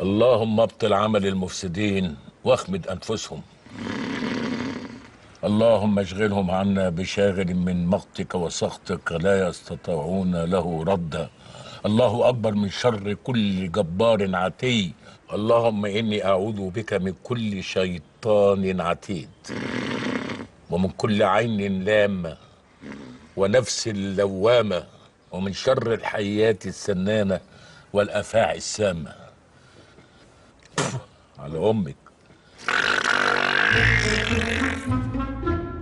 اللهم ابطل عمل المفسدين واخمد انفسهم. اللهم اشغلهم عنا بشاغل من مقتك وسخطك لا يستطيعون له ردا. الله اكبر من شر كل جبار عتي. اللهم اني اعوذ بك من كل شيطان عتيد ومن كل عين لامه ونفس لوامه ومن شر الحيات السنامه والافاعي السامه. على امك.